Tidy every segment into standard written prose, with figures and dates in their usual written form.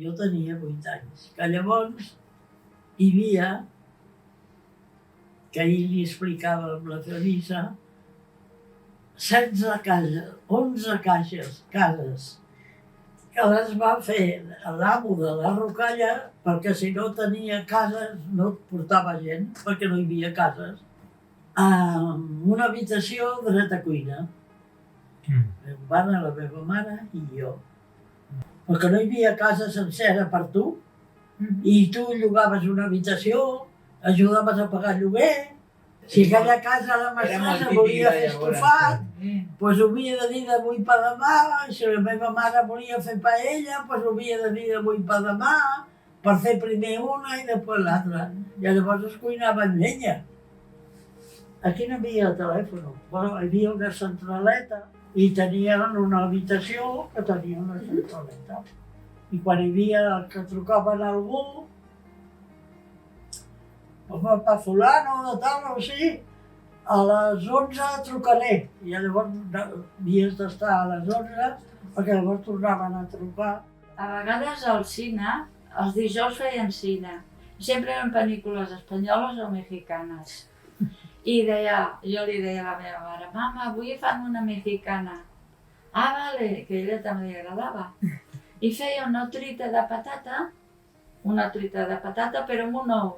jo tenia 8 anys, que llavors hi havia, que ahir li explicava amb la Teresa, 16 cases, 11 cases, que les va fer l'amo de la Rocalla perquè si no tenia cases no portava gent, perquè no hi havia cases, amb una habitació dret a cuina. Meu pare, la meva mare i jo. Perquè no hi havia casa sencera per tu, i tu llogaves una habitació, ajudaves a pagar lloguer. Si aquella casa la mestressa volia fer estofat, doncs ho havia de dir d'avui per demà. Si la meva mare volia fer paella, doncs ho havia de dir d'avui per demà, per fer primer una i després l'altra. I llavors es cuinava amb llenya. Aquí no hi havia telèfon, però hi havia una centraleta i tenien una habitació que tenia una centraleta. I quan hi havia que trucaven a algú, per fulano de tal o així, a les 11 trucaré. I llavors havies d'estar a les 11 perquè llavors tornaven a trucar. A vegades al cine, els dijous feien cine. Sempre eren pel·lícules espanyoles o mexicanes. I jo li deia a la meva mare, mama, avui fan una mexicana. Ah, vale, que a ella també li agradava. I feia una truita de patata però amb un ou,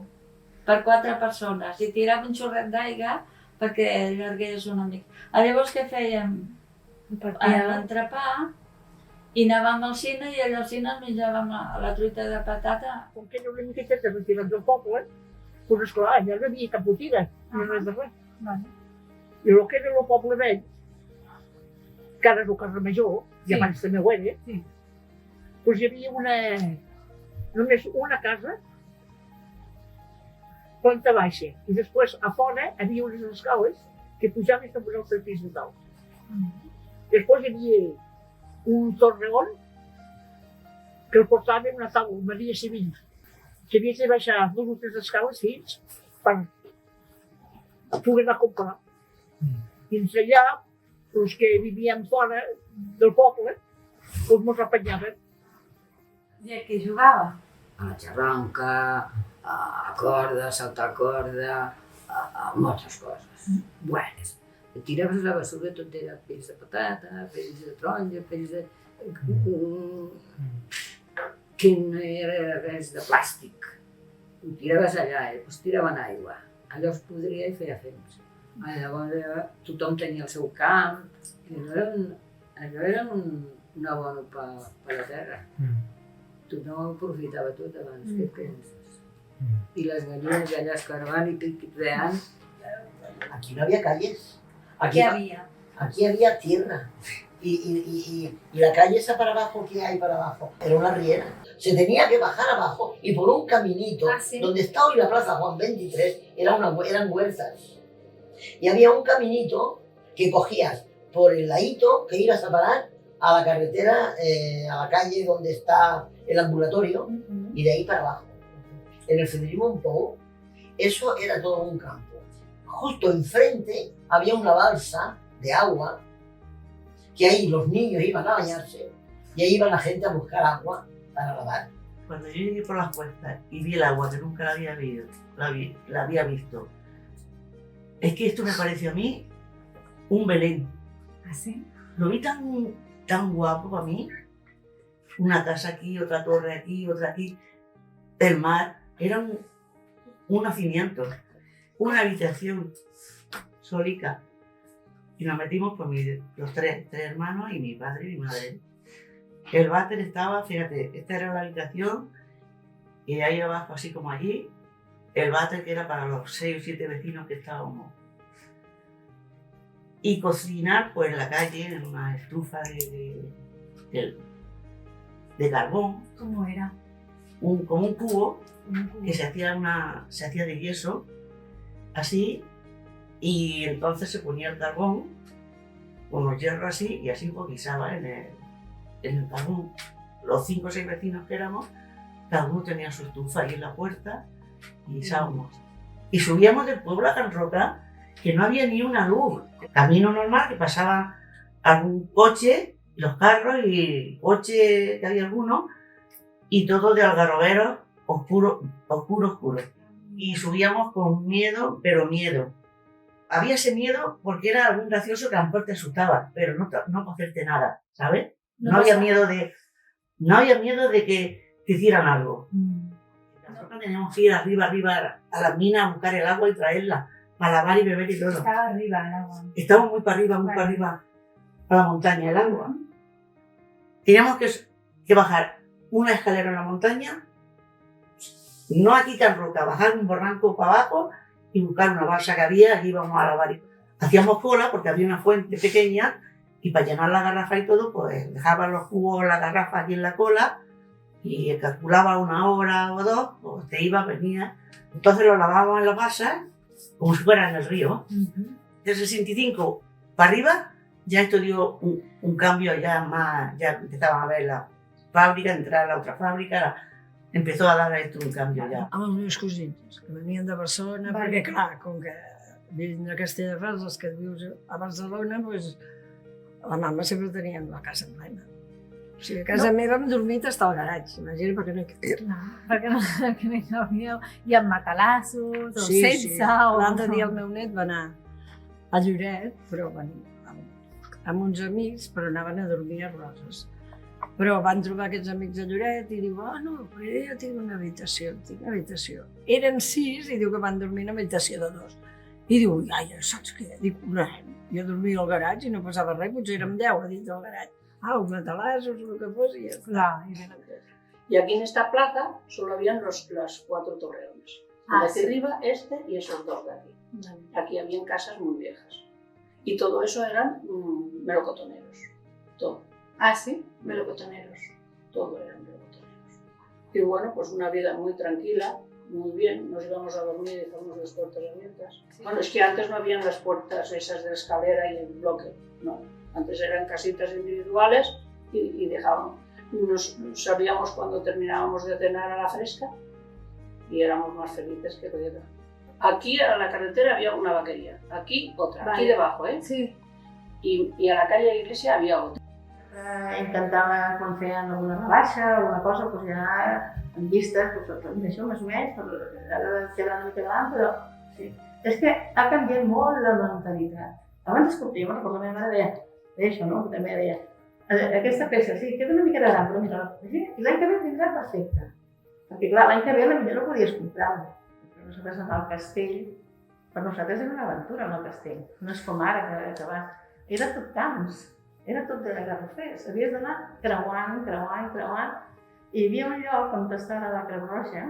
per 4 persones. I tirava un xorret d'aigua perquè allargués una mica. Llavors què fèiem? L'entrepà, i anàvem al cine i allà al cine menjàvem la truita de patata. Com que era una miqueta que retirat del poble, doncs esclar, allà no hi havia cap botiga, no res de res. I el que era el poble vell, que ara és el carrer Major, i abans també ho era, doncs hi havia només una casa, planta baixa, i després a fora hi havia unes escales que pujaven fins a posar el pis de dalt. Després hi havia un torreón que el portava una taula, Maria Civil, que havia de baixar 2 o 3 escales fins per poder anar a comprar. Fins allà, els que vivíem fora del poble, doncs mos apanyaven. I a què jugava? A la xarranca, a corda, a saltar corda, a moltes coses bones. Tiraves a la basura, tot era pells de patata, pells de taronja, pells de... que no era res de plàstic. Ho tiraves allà, doncs tiraven aigua. Allò es podria i feia fems. Llavors tothom tenia el seu camp, allò era un abono per la terra. Tothom ho aprofitava tot abans, què penses? I les gallines allà escarbant i picoteant. Aquí no había calles. ¿Qué había? Aquí había tierra. Y la calle esa para abajo, ¿qué hay para abajo? Era una riera. Se tenía que bajar abajo y por un caminito, donde está hoy la Plaza Juan 23, eran huertas. Y había un caminito que cogías por el ladito que ibas a parar a la carretera, a la calle donde está el ambulatorio, y de ahí para abajo. En el Federico Mompou, eso era todo un campo. Justo enfrente había una balsa de agua, que ahí los niños iban a bañarse, y ahí iba la gente a buscar agua para lavar. Cuando yo llegué por las cuestas y vi el agua, que nunca la había visto, es que esto me pareció a mí un Belén. ¿Así? Lo vi tan guapo para mí. Una casa aquí, otra torre aquí, otra aquí. El mar era un nacimiento, una habitación solica. Y nos metimos con los tres hermanos y mi padre y mi madre. El váter estaba, fíjate, esta era la habitación y ahí abajo, así como allí, el váter que era para los 6 o 7 vecinos que estábamos. Y cocinar pues en la calle, en una estufa de carbón. ¿Cómo era? Como un cubo que se hacía de yeso, así, y entonces se ponía el carbón con los hierros así, y así pues guisaba en el carbón. Los 5 o 6 vecinos que éramos, cada uno tenía su estufa ahí en la puerta y guisábamos. Y subíamos del pueblo a Can Roca, que no había ni una luz. Camino normal, que pasaba algún coche, los carros y coche que había alguno, y todo de algarrobero oscuro, oscuro, oscuro. Y subíamos con miedo, pero miedo. Había ese miedo porque era algún gracioso que a lo mejor te asustaba, pero no para hacerte nada, ¿sabes? No había miedo de que te hicieran algo. Nosotros teníamos que ir arriba a las minas a buscar el agua y traerla para lavar y beber y todo. Estaba arriba el agua. Estábamos muy para arriba, a la montaña, el agua. Teníamos que bajar una escalera en la montaña, no aquí tan roca, bajar un barranco para abajo y buscar una balsa que había, allí íbamos a lavar. Hacíamos cola porque había una fuente pequeña y para llenar la garrafa y todo, pues dejaba los jugos, la garrafa aquí en la cola y calculaba 1 hora o 2, pues te iba, venía. Entonces lo lavábamos en la balsa como si fuera en el río. De 65 para arriba, ya esto dio un cambio ya más, ya empezaban a ver la fàbrica, entrar a la otra fàbrica, empezó a dar esto un canvi ja. Amb els meus cosins, que venien de Barcelona, perquè clar, com que vivim a Castelldefels, els que vius a Barcelona, doncs, la mama sempre teníem la casa plena. O sigui, a casa meva hem dormit fins al garatge, imagina't, perquè no hi cabia. No, perquè no hi cabíeu. I amb matalassos, o sense, o... L'altre dia el meu net va anar a Lloret, però amb uns amics, però anaven a dormir a Roses. Però van trobar aquests amics a Lloret i diu, no, però jo tinc una habitació, Eren 6 i diu que van dormir en una habitació de 2. I diu, ai, saps què? Dic, jo dormia al garatge i no passava res, potser érem 10 a dins del garatge. Uns matalassos, el que fos, i ja està. Y aquí en esta plaza solo habían los 4 torreones. De aquí arriba, este y esos 2 de aquí. Aquí habían casas muy viejas. Y todo eso eran melocotoneros. Todo. Ah, ¿sí? Melocotoneros. Todo eran melocotoneros. Y bueno, pues una vida muy tranquila, muy bien. Nos íbamos a dormir y dejábamos las puertas abiertas. Sí. Bueno, es que antes no habían las puertas esas de la escalera y el bloque. No. Antes eran casitas individuales y dejábamos. Sabíamos cuando terminábamos de cenar a la fresca y éramos más felices que cualquiera. Aquí a la carretera había una vaquería, aquí otra, vale. Aquí debajo, ¿eh? Sí. Y a la calle Iglesia había otra. Intentava, quan feien alguna rebaixa o alguna cosa, doncs ja en vistes, això més o menys, ara queda una mica davant, però sí. És que ha canviat molt la mentalitat. Abans escoltem, recordo, la meva mare deia això, no? També deia, aquesta peça, sí, queda una mica de gran, però mira, i l'any que ve vindrà perfecte. Perquè clar, l'any que ve potser no podies comprar-ho. Però nosaltres anàvem al castell, per nosaltres era una aventura anar al castell. No és com ara, que abans. Era tot camps, era tot de garrofers. Havies d'anar creuant, i hi havia un lloc on estava la Creu Roja,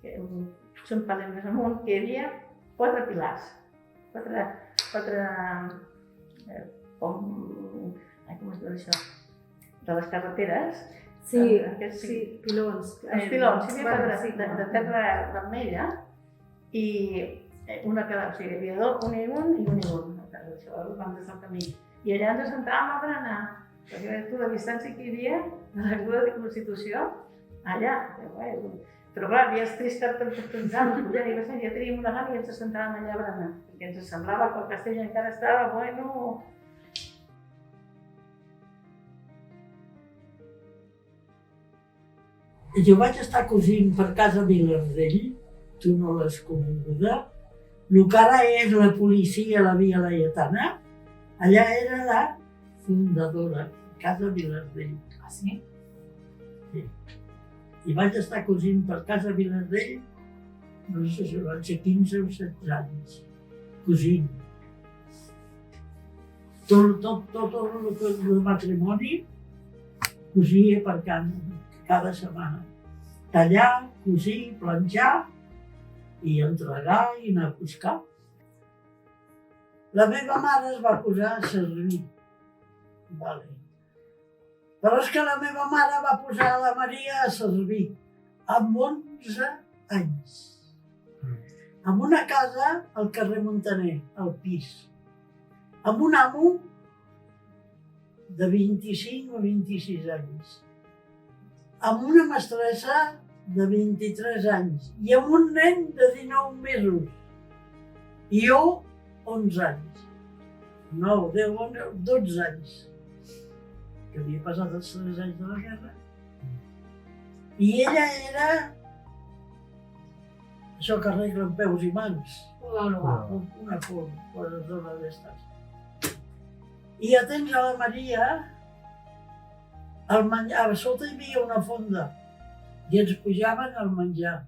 que són parlem més amunt, que hi havia 4 pilars. 4 com es diu això? De les carreteres. Sí, pilons. Els pilons, hi havia de terra vermella i una cada, o sigui, hi havia un i un, això, vam des del camí. I allà ens assentàvem a berenar, perquè tu la distància que hi havia de l'Avinguda de Constitució, allà. Però clar, havies tristat tants anys, ja teníem una gana i ens assentàvem allà a berenar, perquè ens semblava que el castell encara estava, bueno... Jo vaig estar cosint per casa Vilardell, tu no l'has coneguda, el que ara és la policia a la Via Laietana, allà era la fundadora, casa Vilardell. Ah, sí? Sí. I vaig estar cosint per casa Vilardell, no sé si van ser 15 o 16 anys, cosint. Tot el matrimoni cosia per cada setmana. Tallar, cosir, planxar i entregar i anar a buscar. La meva mare es va posar a servir. Vale. Però és que la meva mare va posar la Maria a servir amb 11 anys. Amb una casa al carrer Montaner, al pis. Amb un amo de 25 o 26 anys. Amb una mestressa de 23 anys i amb un nen de 19 mesos. I jo, 11 anys. 9, 10, 11, 12 anys. Que havia passat els 3 anys de la guerra. I ella era això que arreglen peus i mans. Una dona d'estes. I atents a la Maria, a sota hi havia una fonda i ens pujaven al menjar.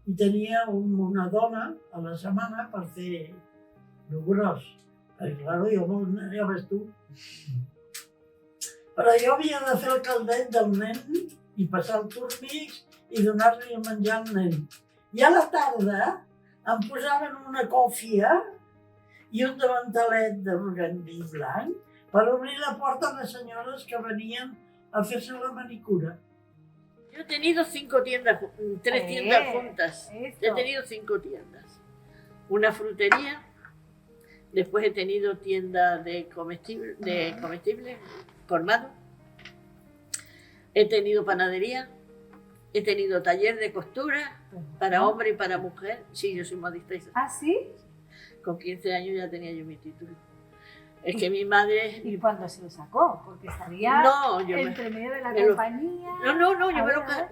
I tenia una dona a la setmana per fer el gros. Perquè, clar, ja ves tu. Però jo havia de fer el caldet del nen i passar el túrmix i donar-li el menjar al nen. I a la tarda em posaven una còfia i un davantalet d'organdí blanc per obrir la porta a les senyores que venien a fer-se la manicura. Yo he tenido 5 tiendas, 3 tiendas juntas. He tenido 5 tiendas. Una frutería, después he tenido tienda de comestibles, colmado. He tenido panadería, he tenido taller de costura para hombre y para mujer. Sí, yo soy modista. ¿Ah, sí? Con 15 años ya tenía yo mi título. Es que mi madre... ¿Y cuándo se lo sacó? Porque estaría entre medio de la compañía... No, yo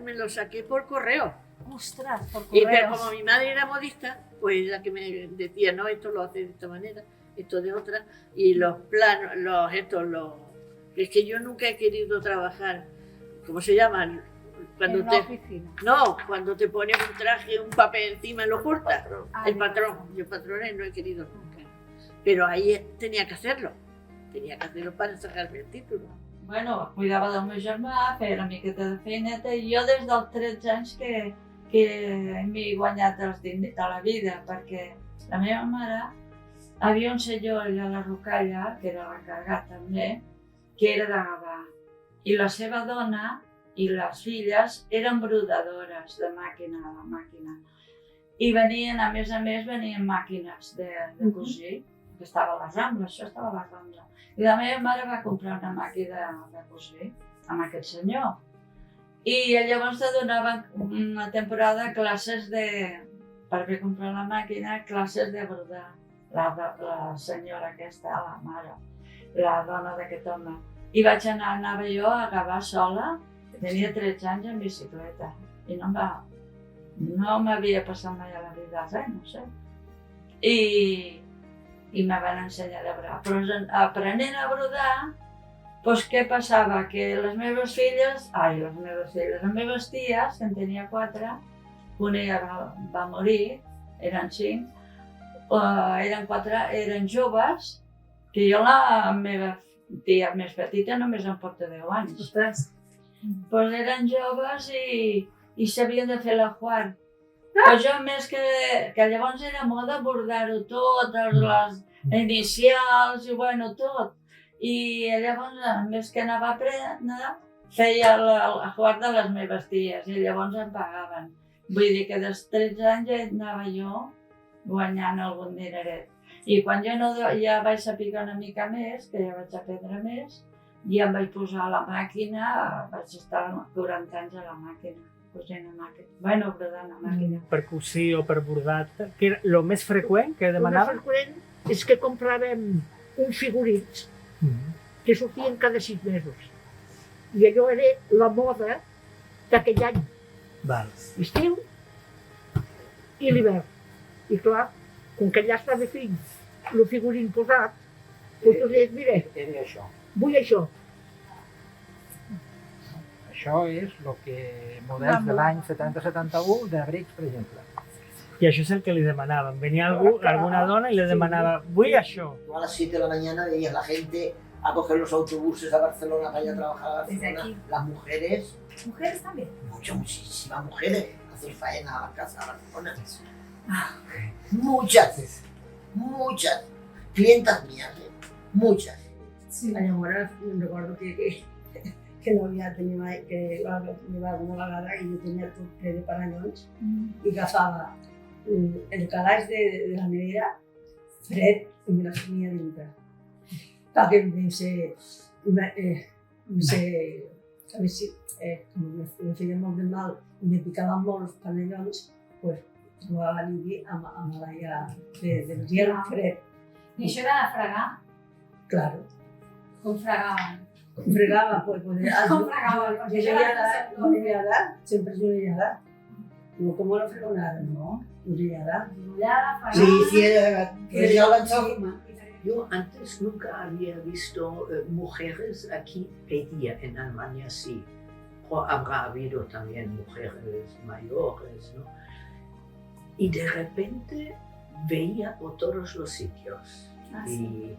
me lo saqué por correo. ¡Ostras, por Y correo! pero como mi madre era modista, pues la que me decía, no, esto lo hace de esta manera, esto de otra, y los planos, es que yo nunca he querido trabajar, ¿cómo se llaman? Cuando en una oficina. No, cuando te pones un traje, un papel encima y lo cortas. El patrón. Yo patrones no he querido nunca. Pero ahí tenía que hacerlo para sacarme el título. Bueno, cuidava del meu germà, feia una miqueta de feineta i jo des dels 13 anys que m'he guanyat els diners de la vida, perquè la meva mare havia un senyor allà a la Rocalla, que era l'encarregat també, que era de Gavà, i la seva dona i les filles eren brodadores de màquina a la màquina. I venien, a més, venien màquines de cosir, que estava a les Rambles, això estava a les Rambles. I la meva mare va comprar una màquina de cosir amb aquest senyor. I llavors te donaven una temporada classes per haver comprat la màquina, classes de brodar. La senyora aquesta, la mare, la dona d'aquest home. I anava jo a Gavà sola, tenia 13 anys en bicicleta. I no m'havia passat mai a la vida res, no sé. I me van ensenyar a brodar. Però aprenent a brodar, doncs què passava? Que les meves ties, que en tenia 4, una va morir, eren 5, eren 4, eren joves, que jo la meva tia més petita només em porta 10 anys. Ostres! Doncs eren joves i sabien de fer l'ajuar. Però jo més que llavors era moda bordar-ho tot, les inicials i bueno, tot. I llavors, més que anava a aprendre, feia l'ajuar de les meves ties i llavors em pagaven. Vull dir que dels 13 anys ja anava jo guanyant algun dineret. I quan ja vaig saber una mica més, que ja vaig aprendre més, ja em vaig posar a la màquina, vaig estar 40 anys a la màquina. Bueno, brodant a màquina. Per cosir o per bordat, que era el més freqüent que demanaven? El més freqüent és que compràvem uns figurins que sortien cada 6 mesos. I allò era la moda d'aquell any. L'estiu i l'hivern. I clar, com que ja estava fins el figurín posat, doncs tu deies, mira, vull això. Això és el que models de l'any 70-71 d'abrics, per exemple. I això és el que li demanaven. Venia alguna dona i le demanava, vull això. A las 7 de la mañana veías la gente a coger los autobuses a Barcelona para ir a trabajar a Barcelona. Las mujeres. ¿Mujeres también? Muchísimas mujeres a hacer faena a la casa a Barcelona. Muchas. Clientas mías, muchas. Sí. Llavors, recordo que no havia tenia mai, que va alguna vegada que jo tenia tot ple de paranyons i agafava el calaix de la nevera fred i me la somia dintre. Perquè com me feia molt de mal i me picaven molt els panellons, doncs trobava l'alivi amb l'aire del gel fred. I això era de fregar? Claro. Com fregaven? Fregava, pues oleada, siempre es oleada. No como la fregonada, no, oleada. Sí, era Yo antes nunca había visto mujeres aquí pedir, en Alemania sí. Habrá habido también mujeres mayores, ¿no? Y de repente veía por todos los sitios y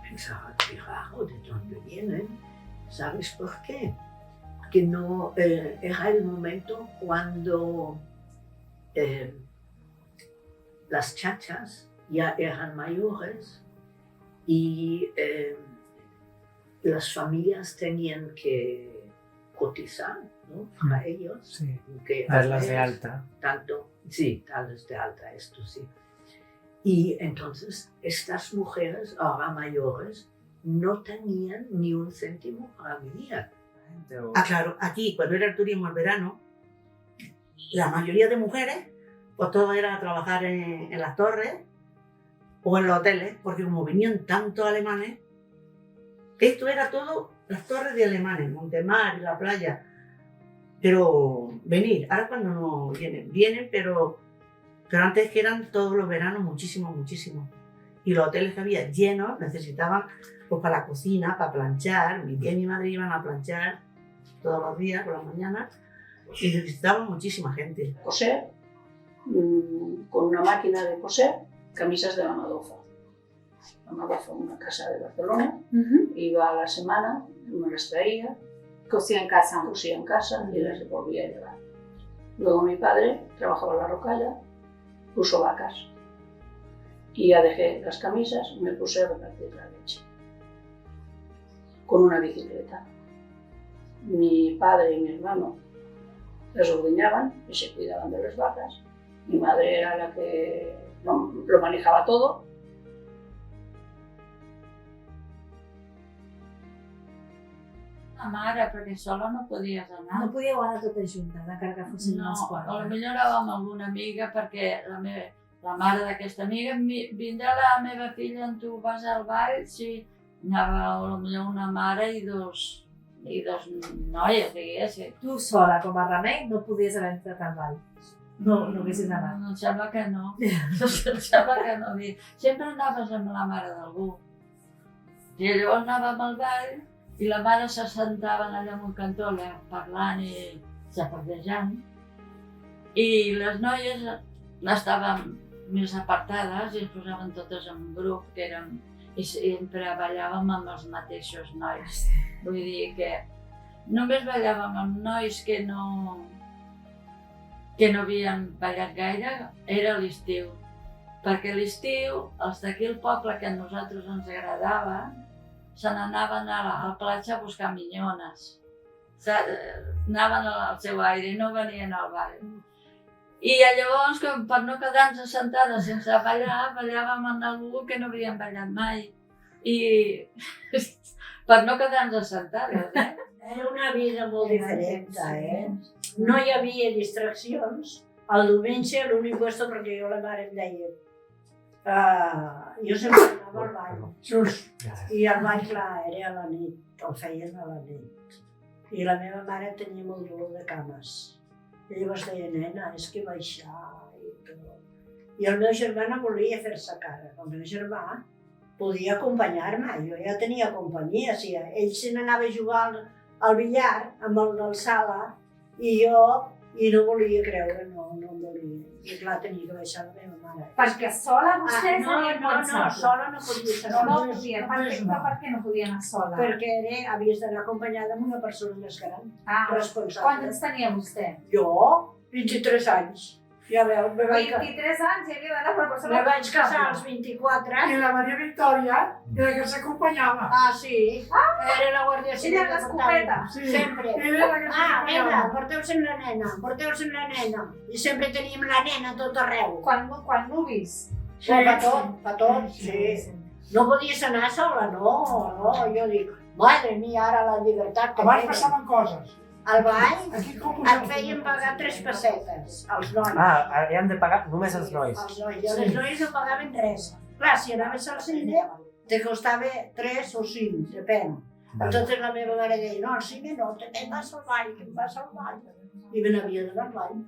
pensaba, qué raro, ¿de dónde vienen? ¿Sabes por qué? Porque no, era el momento cuando las chachas ya eran mayores y las familias tenían que cotizar, ¿no? Para ellos. Sí, que darlas de alta. Darles de alta, esto sí. Y entonces estas mujeres, ahora mayores, no tenían ni un céntimo para vivir. Ah, claro, aquí cuando era el turismo el verano, la mayoría de mujeres, pues todo era trabajar en las torres o en los hoteles, porque como venían tantos alemanes, esto era todo las torres de alemanes, Montemar y la playa. Pero venir, ahora cuando no vienen, pero antes que eran todos los veranos muchísimos. Y los hoteles que había llenos necesitaban pues para la cocina, para planchar. Mi tía y mi madre iban a planchar todos los días por la mañana y necesitaban muchísima gente. Coser, con una máquina de coser, camisas de la Madofa. La Madofa, una casa de Barcelona, iba a la semana, me las traía. Cosía en casa. Cosía en casa y las volvía a llevar. Luego mi padre trabajaba en la rocalla, puso vacas. Y ya dejé las camisas y me puse a repartir la leche. Con una bicicleta. Mi padre y mi hermano las ordeñaban y se cuidaban de las vacas. Mi madre era la que lo manejaba todo. La mare, perquè sola no podies anar. No podíeu anar totes juntes, encara que fossin unes quantes. No, potser anàvem amb alguna amiga perquè la mare d'aquesta amiga vindrà la meva filla amb tu, vas al ball, sí. Anava potser una mare i dos noies, diguéssim. Tu sola, com a remei, no podies haver entrat al ball. No haguessis anat. Em sembla que no. Em sembla que no. Sempre anaves amb la mare d'algú. I llavors anàvem al ball i la mare se sentaven allà en un cantó parlant i xapardejant. I les noies estaven més apartades i ens posaven totes en un grup que érem i sempre ballàvem amb els mateixos nois. Vull dir que només ballàvem amb nois que no havien ballat gaire, era l'estiu. Perquè a l'estiu, els d'aquí al poble que a nosaltres ens agradaven, se n'anaven a la platja a buscar minyones. Anaven al seu aire i no venien al ball. I llavors, per no quedar-nos assentades sense ballar, ballàvem amb algú que no havíem ballat mai. I per no quedar-nos assentades, Era una vida molt diferent, No hi havia distraccions. El diumenge l'únic puesto, perquè jo la mare em deia jo sempre anava al ball. I el ball, clar, era a la nit, el feien a la nit. I la meva mare tenia molt dolor de cames. I llavors deia, nena, és que baixar i tot. I el meu germà no volia fer-se càrrec. El meu germà podia acompanyar-me, jo ja tenia companyia. Ell se n'anava a jugar al billar amb el del sala i no volia creure, no em volia. I clar, tenia que baixar la meva mare. Perquè sola vostès havien pensat? No, sola no podia ser. No podia. Per què no podia anar sola? Perquè havies d'anar acompanyada amb una persona més gran, responsable. Quants anys tenia vostè? Jo? 23 anys. Ja veu, 23 anys i havia d'anar amb una persona me vaig casar als 24. I la Maria Victòria era que s'acompanyava. Ah, sí? Era la guàrdia civil. Ella l'escopeta. Sempre. Nena, porteu-se'n la nena. I sempre teníem la nena a tot arreu. Quan nuvis? Pa tot, sí. No podies anar sola, no. Jo dic, madre mía, ara la llibertat que abans passaven coses. Al ball et feien pagar 3 pessetes, els nois. Havien de pagar només els nois. Els nois, i els nois no pagaven res. Clar, si anaves al cine, te costava 3 o 5, depèn. Vale. Entonces la meva mare deia, no, al cine no, te'n vas al ball, te'n vas al ball. I me n'havia d'anar al ball,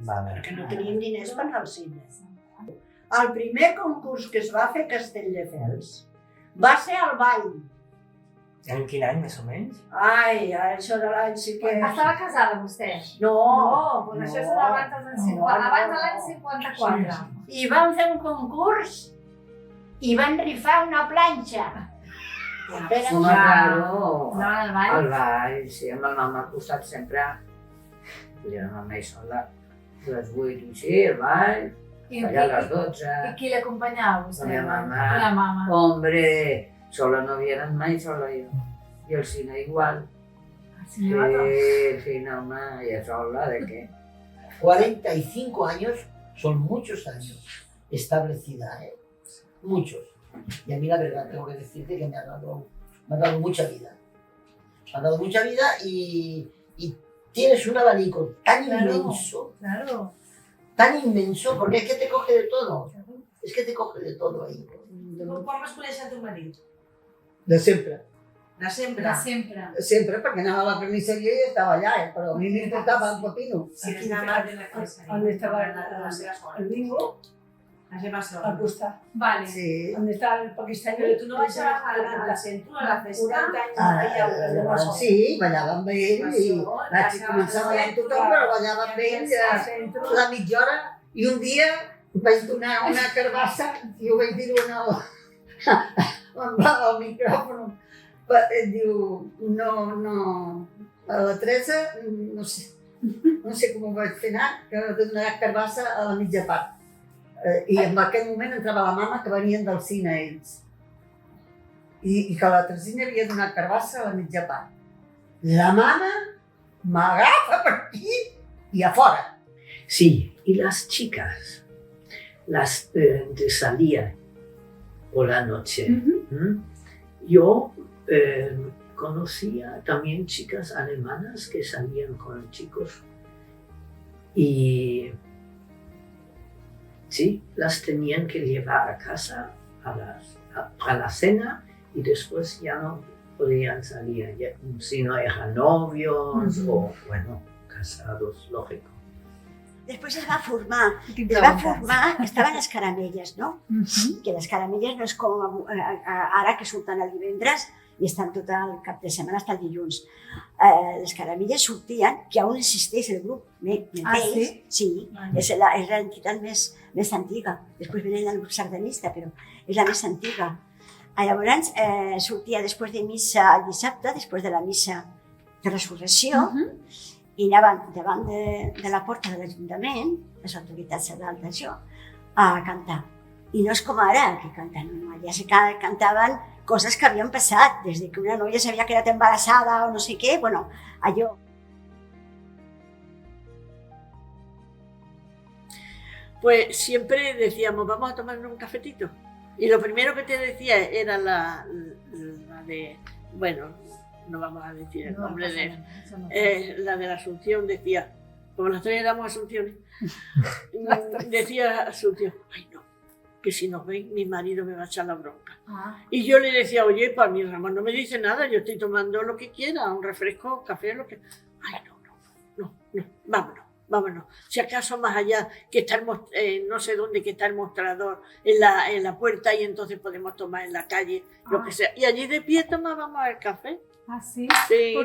Vale. perquè no teníem diners per anar al cine. El primer concurs que es va fer a Castelldefels va ser al ball. ¿En qué año más o menos? Ai, això de l'any sí que... Estava casada vostè? No. No, doncs això és abans dels anys 50, abans de l'any 54. I van fer un concurs i van rifar una planxa. Home, claro. Anaven al ball? Al ball, sí, amb el mama al costat sempre. I la mama hi sola, a les 8 i així, al ball, allà a les 12. I qui l'acompanyava vostè? La meva mamá. La mama. Hombre, sola no havia anat mai, sola jo. I el cine igual. Sí, el cine, home, ella sola, ¿de qué? 45 años son muchos años establecida, ¿eh? Muchos. Y a mí la verdad tengo que decirte que me ha dado mucha vida. Me ha dado mucha vida y tienes un abanico tan inmenso, tan inmenso, porque es que te coge de todo. Es que te coge de todo ahí. Quan vas conèixer el teu marit? De sempre. De sempre? De sempre. Sempre, perquè anava a la carnisseria i estava allà, però a mi m'importava un pepino. Si eres una madre de la carnisseria. On estava la seva sola. el bingo, La seva sola. al costat. Vale. Sí. On estava el pakistaní. Però tu no baixaves al centre, a la festa? 40 anys. Sí, ballava amb ell i vaig començar ballant tothom, però ballava amb ell la mitja hora i un dia vaig donar una carbassa i ho vaig dir al micròfon. Diu, no, a la Teresa, no sé com ho vaig fer anar, que vaig donar carbassa a la mitja part. I en aquell moment entrava la mama que venien del cine ells. I que la Teresina havia donat carbassa a la mitja part. La mama m'agafa per aquí i a fora. Sí, y las chicas, las que salían por la noche. Yo conocía también chicas alemanas que salían con chicos y sí, las tenían que llevar a casa a la cena y después ya no podían salir, ya, si no eran novios o, bueno, casados, lógico. Després es va formar, estaven les caramelles, no? Que les caramelles no és com ara que surten el divendres i estan tot el cap de setmana, hasta el dilluns. Les caramelles sortien, que aún existeix el grup Meteix, sí, és l'entitat més antiga. Després venen el grup sardanista, però és la més antiga. Llavors sortia després de missa el dissabte, després de la missa de resurrecció, i anaven davant de la porta de l'Ajuntament, les autoritats dalt d'això, a cantar. I no és com ara, que canten, allà sí que cantaven coses que havien passat, des que una noia s'havia quedat embarassada o no sé què, bueno, allò. Pues siempre decíamos, vamos a tomarnos un cafetito. Y lo primero que te decía era la de, bueno, no vamos a decir el nombre la de la Asunción, decía, como las tres éramos Asunciones, decía Asunción, ay no, que si nos ven mi marido me va a echar la bronca. Y yo le decía, oye, para mí Ramón no me dice nada, yo estoy tomando lo que quiera, un refresco, café, lo que... Ay no, vámonos. Si acaso más allá, que está no sé dónde, que está el mostrador en la puerta y entonces podemos tomar en la calle, lo que sea. Y allí de pie tomábamos el café. ¿Ah, sí? Sí.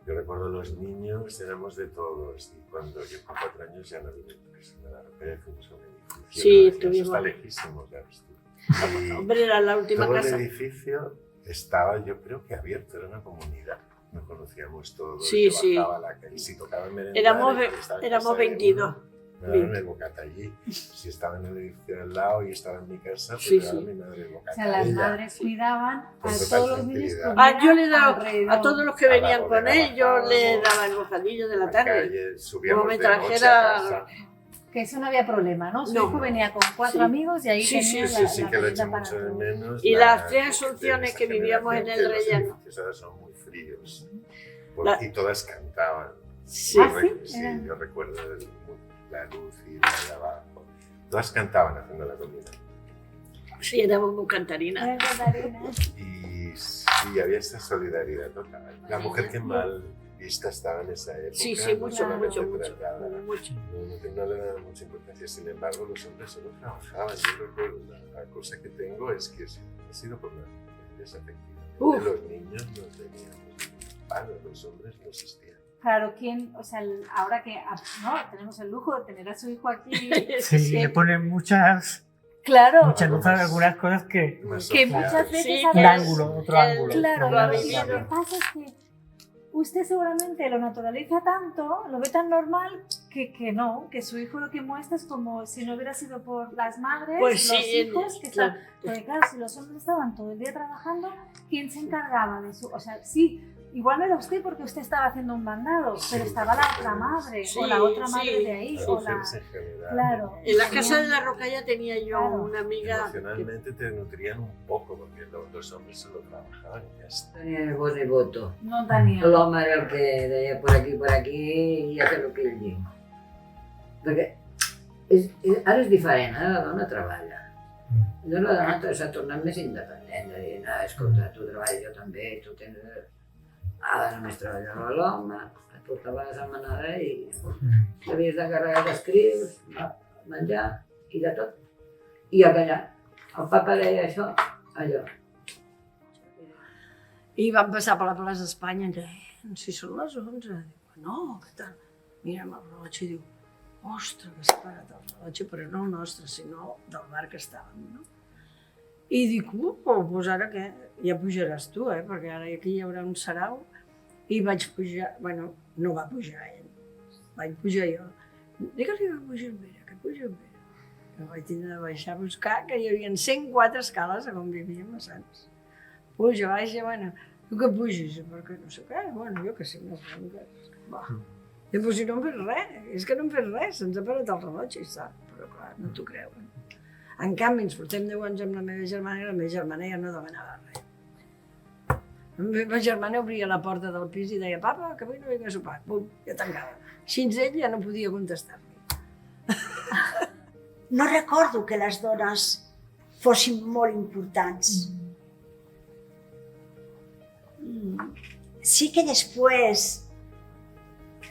Yo recuerdo los niños, éramos de todos, y cuando yo con 4 años ya no vine a la Europea, fuimos a un edificio. Sí, eso estuvimos. está lejísimos, ya ves tú. Y hombre, era la última todo casa. El edificio estaba, yo creo que abierto, era una comunidad. Nos conocíamos todos, Sí, yo bajaba a la calle, si tocaba en merendar, éramos 22. Me daban el bocata allí. Si estaba en el edificio al lado y estaba en mi casa, pues Sí, me daba sí. mi madre el bocata. O sea, las Ella. madres cuidaban a Con total todos los niños. tranquilidad. Yo le daba alrededor. a todos los que venían con él, yo le daba el bocadillo de la tarde. Como me trajera... Que eso no había problema, ¿no? Su No. hijo venía con 4 Sí. amigos y ahí Sí, tenía Sí, la que lo merienda echo para mucho de todos. menos. Y las 3 Asunciones que vivíamos en el Relleno. Los edificios ahora son muy fríos. La- Y todas cantaban. Sí. Yo ¿Ah, sí? sí, Eran- yo recuerdo la luz y la de abajo. Todas cantaban haciendo la comida. Sí, éramos muy cantarinas. Y Y sí, había esta solidaridad total. La mujer que mal vista estaba en esa época. Sí, no mucho, solamente mucho. tratada. No le daban mucha importancia. Sin embargo, los hombres solo trabajaban. Yo recuerdo, la cosa que tengo es que ha sido por la desafectiva. Los niños no tenían pan, los hombres no existían. Claro, ahora que tenemos el lujo de tener a su hijo aquí. Sí, le ponen muchas luces a algunas cosas que muchas veces un ángulo, otro ángulo. Claro, lo que pasa es que usted seguramente lo naturaliza tanto, lo ve tan normal que su hijo lo que muestra es como si no hubiera sido por las madres, pues los sí, hijos, que están. Porque claro, si los hombres estaban todo el día trabajando, ¿quién se encargaba de eso? O sea, sí, igual no era usted porque usted estaba haciendo un mandado, pero estaba la otra madre, o la otra madre de ahí, o la... Claro. En la casa de la Rocalla tenía yo una amiga... Emocionalmente te nutrían un poco, porque los hombres solo trabajaban y ya está. Tenia el vot i voto. No tenia. L'home era el que deia per aquí i ja fer el que ell diu. Perquè ara és diferent, ara la dona treballa. Llavors la dona s'ha tornat més independent, de dir, no, escolta, tu treballes, jo també, tu tens... Ara només treballava l'home, et portava la setmanada i t'havies de carregar d'escrius, menjar i de tot. I a callar. El papa deia això, allò. I vam passar per la plaça d'Espanya i deia, si són les 11. Diu, no, què tal? Mirem el rellotge i diu, ostres, que s'ha parat el rellotge, però no el nostre, sinó del bar que estàvem, no? I dic, doncs ara què? Ja pujaràs tu, perquè ara aquí hi haurà un sarau. I vaig pujar, bueno, no va pujar ell, vaig pujar jo. Digue-li que puja amb ella, que puja amb ella. Que vaig tindre de baixar a buscar, que hi havia 104 escales a on vivíem a Sants. Puja, baixa, bueno, tu que pugis, perquè no sé què, bueno, jo que sé, no sé què. Va. I doncs si no hem fet res, és que no hem fet res, se'ns ha parat el rellotge i està, però clar, no t'ho creuen. En canvi, ens portem 10 anys amb la meva germana i la meva germana ja no demanava res. La meva germana obria la porta del pis i deia, papa, que avui no vinc a sopar. Bum, ja tancava. Així ell ja no podia contestar-li. No recordo que les dones fossin molt importants. Sí que després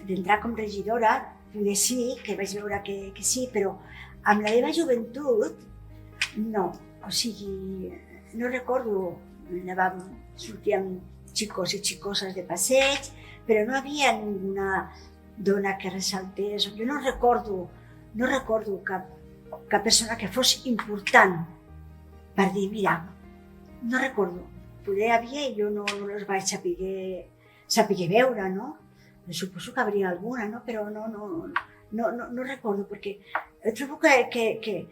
d'entrar com regidora, poder sí, que vaig veure que sí, però amb la meva joventut, no. O sigui, no recordo, sortíem xicos i xicoses de passeig, però no havia ninguna dona que ressaltés. Jo no recordo cap persona que fos important per dir, mira, no recordo. Poder havia i jo no les vaig saber veure, no? Suposo que hauria alguna, no? Però no recordo, perquè trobo que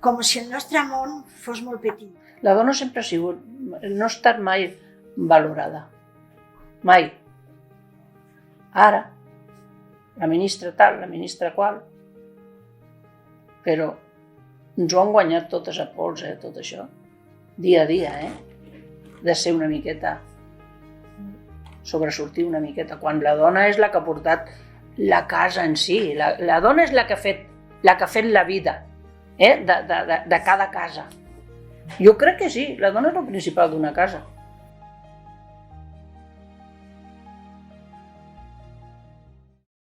com si el nostre món fos molt petit. La dona sempre ha sigut, no ha estat mai valorada. Mai. Ara, la ministra tal, la ministra qual, però ens ho han guanyat totes a pols, tot això. Dia a dia, de ser una miqueta, sobresortir una miqueta, quan la dona és la que ha portat la casa en si. La dona és la que ha fet la vida de cada casa. Jo crec que sí, la dona és el principal d'una casa.